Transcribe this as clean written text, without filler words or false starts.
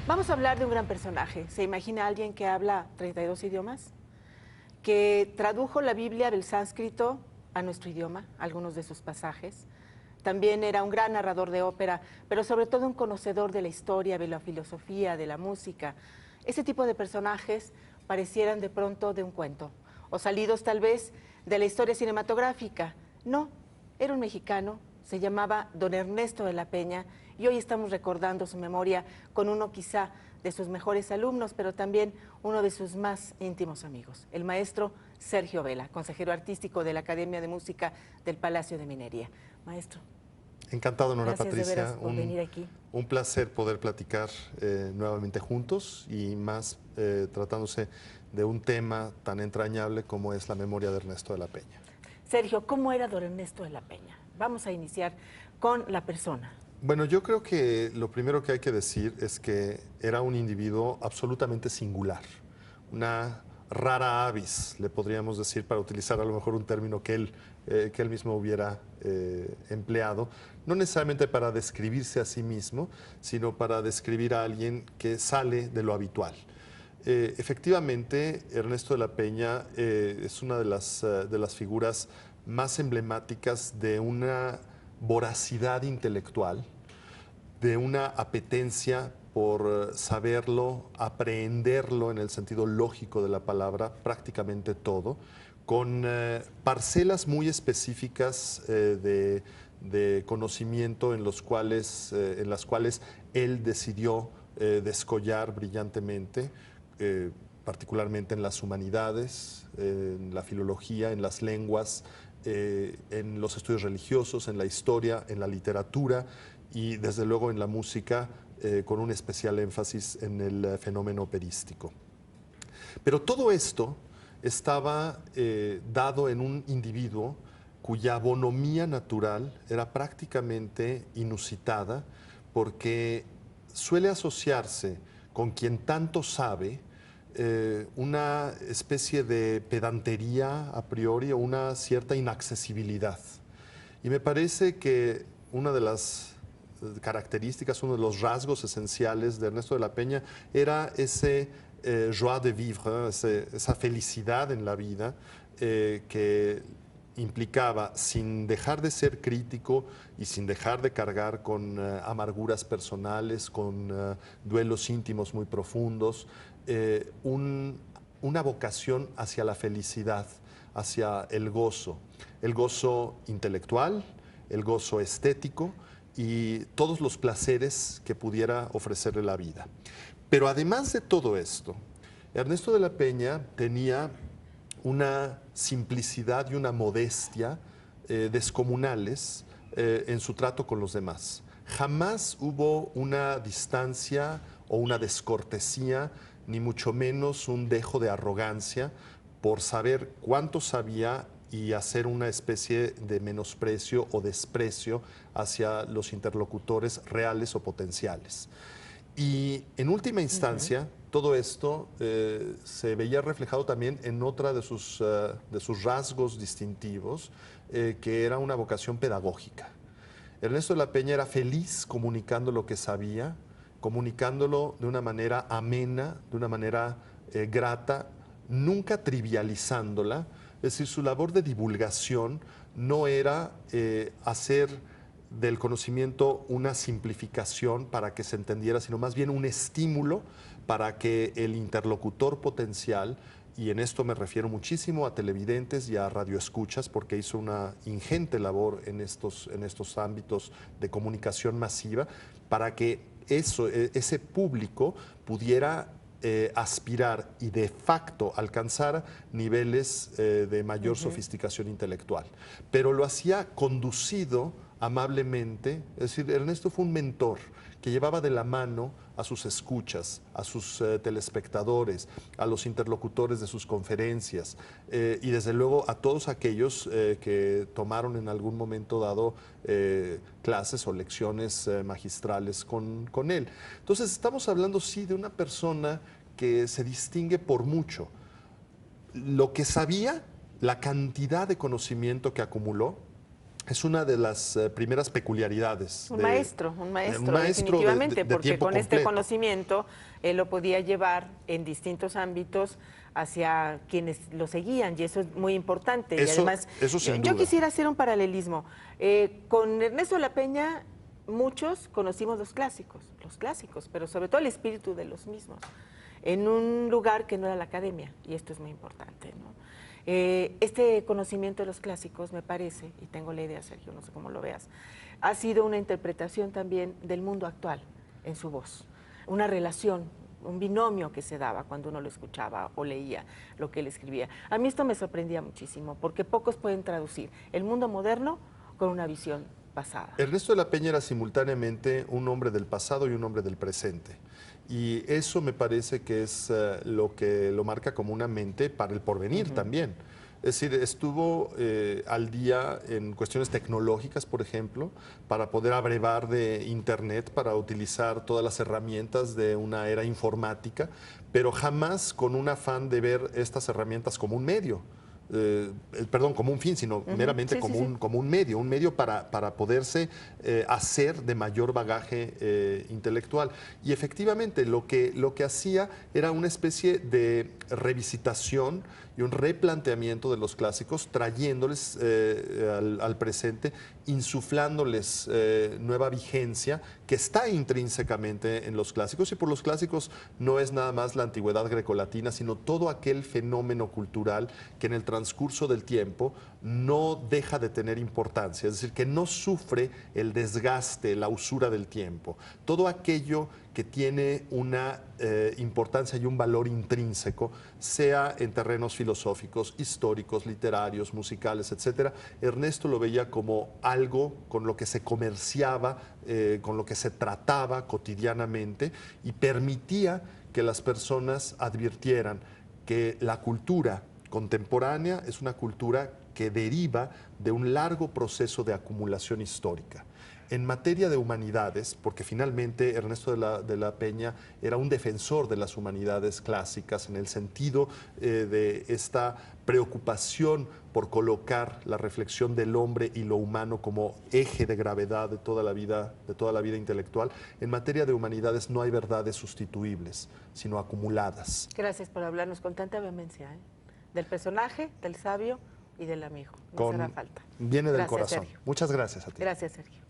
Vamos a hablar de un gran personaje. ¿Se imagina alguien que habla 32 idiomas? Que tradujo la Biblia del sánscrito a nuestro idioma, algunos de sus pasajes. También era un gran narrador de ópera, pero sobre todo un conocedor de la historia, de la filosofía, de la música. Ese tipo de personajes parecieran de pronto de un cuento, o salidos tal vez de la historia cinematográfica. No, era un mexicano, se llamaba don Ernesto de la Peña, y hoy estamos recordando su memoria con uno quizá de sus mejores alumnos, pero también uno de sus más íntimos amigos, el maestro Sergio Vela, consejero artístico de la Academia de Música del Palacio de Minería. Maestro. Encantado, Nora Gracias de Patricia. veras por venir aquí. Un placer poder platicar nuevamente juntos y más tratándose de un tema tan entrañable como es la memoria de Ernesto de la Peña. Sergio, ¿cómo era don Ernesto de la Peña? Vamos a iniciar con la persona. Bueno, yo creo que lo primero que hay que decir es que era un individuo absolutamente singular, una rara avis, le podríamos decir, para utilizar a lo mejor un término que él mismo hubiera empleado, no necesariamente para describirse a sí mismo, sino para describir a alguien que sale de lo habitual. Efectivamente, Ernesto de la Peña es una de las figuras más emblemáticas de una voracidad intelectual, de una apetencia por saberlo, aprehenderlo en el sentido lógico de la palabra, prácticamente todo, con parcelas muy específicas de conocimiento en las cuales él decidió descollar brillantemente, particularmente en las humanidades, en la filología, en las lenguas, en los estudios religiosos, en la historia, en la literatura y desde luego en la música, con un especial énfasis en el fenómeno operístico. Pero todo esto estaba dado en un individuo cuya bonomía natural era prácticamente inusitada, porque suele asociarse con quien tanto sabe una especie de pedantería a priori o una cierta inaccesibilidad. Y me parece que una de las características, uno de los rasgos esenciales de Ernesto de la Peña era ese joie de vivre, esa felicidad en la vida que implicaba, sin dejar de ser crítico y sin dejar de cargar con amarguras personales, con duelos íntimos muy profundos, una vocación hacia la felicidad, hacia el gozo intelectual, el gozo estético y todos los placeres que pudiera ofrecerle la vida. Pero además de todo esto, Ernesto de la Peña tenía una simplicidad y una modestia descomunales en su trato con los demás. Jamás hubo una distancia o una descortesía, ni mucho menos un dejo de arrogancia por saber cuánto sabía y hacer una especie de menosprecio o desprecio hacia los interlocutores reales o potenciales. Y en última instancia, todo esto se veía reflejado también en otra de sus rasgos distintivos, que era una vocación pedagógica. Ernesto de la Peña era feliz comunicando lo que sabía, comunicándolo de una manera amena, de una manera grata, nunca trivializándola. Es decir, su labor de divulgación no era hacer del conocimiento una simplificación para que se entendiera, sino más bien un estímulo para que el interlocutor potencial, y en esto me refiero muchísimo a televidentes y a radioescuchas, porque hizo una ingente labor en estos ámbitos de comunicación masiva, para que ese público pudiera aspirar y de facto alcanzar niveles de mayor sofisticación intelectual. Pero lo hacía conducido amablemente, es decir, Ernesto fue un mentor que llevaba de la mano a sus escuchas, a sus telespectadores, a los interlocutores de sus conferencias y desde luego a todos aquellos que tomaron en algún momento dado clases o lecciones magistrales con él. Entonces estamos hablando sí de una persona que se distingue por mucho. Lo que sabía, la cantidad de conocimiento que acumuló, Es una de las primeras peculiaridades. Un maestro, definitivamente, de porque tiempo con este completo. conocimiento él lo podía llevar en distintos ámbitos hacia quienes lo seguían, y eso es muy importante. Y además, sin yo duda. quisiera hacer un paralelismo. Con Ernesto de la Peña, muchos conocimos los clásicos, pero sobre todo el espíritu de los mismos, en un lugar que no era la academia, y esto es muy importante, ¿no? Este conocimiento de los clásicos, me parece, y tengo la idea, Sergio, no sé cómo lo veas, ha sido una interpretación también del mundo actual en su voz, una relación, un binomio que se daba cuando uno lo escuchaba o leía lo que él escribía. A mí esto me sorprendía muchísimo, porque pocos pueden traducir el mundo moderno con una visión pasada. Ernesto de la Peña era simultáneamente un hombre del pasado y un hombre del presente. Y eso me parece que es lo que lo marca como una mente para el porvenir también. Es decir, estuvo al día en cuestiones tecnológicas, por ejemplo, para poder abrevar de Internet, para utilizar todas las herramientas de una era informática, pero jamás con un afán de ver estas herramientas como un medio. Perdón, como un fin, sino meramente como un medio para poderse hacer de mayor bagaje intelectual. Y efectivamente lo que hacía era una especie de revisitación y un replanteamiento de los clásicos, trayéndoles al presente, insuflándoles nueva vigencia que está intrínsecamente en los clásicos. Y por los clásicos no es nada más la antigüedad grecolatina, sino todo aquel fenómeno cultural que en el transcurso del tiempo no deja de tener importancia, es decir, que no sufre el desgaste, la usura del tiempo. Todo aquello que tiene una importancia y un valor intrínseco, sea en terrenos filosóficos, históricos, literarios, musicales, etcétera. Ernesto lo veía como algo con lo que se comerciaba, con lo que se trataba cotidianamente y permitía que las personas advirtieran que la cultura contemporánea es una cultura que deriva de un largo proceso de acumulación histórica. En materia de humanidades, porque finalmente Ernesto de la Peña era un defensor de las humanidades clásicas en el sentido de esta preocupación por colocar la reflexión del hombre y lo humano como eje de gravedad de toda la vida intelectual. En materia de humanidades no hay verdades sustituibles, sino acumuladas. Gracias por hablarnos con tanta vehemencia, del personaje, del sabio y del amigo. No será falta. Viene del corazón. Sergio. Muchas gracias a ti. Gracias, Sergio.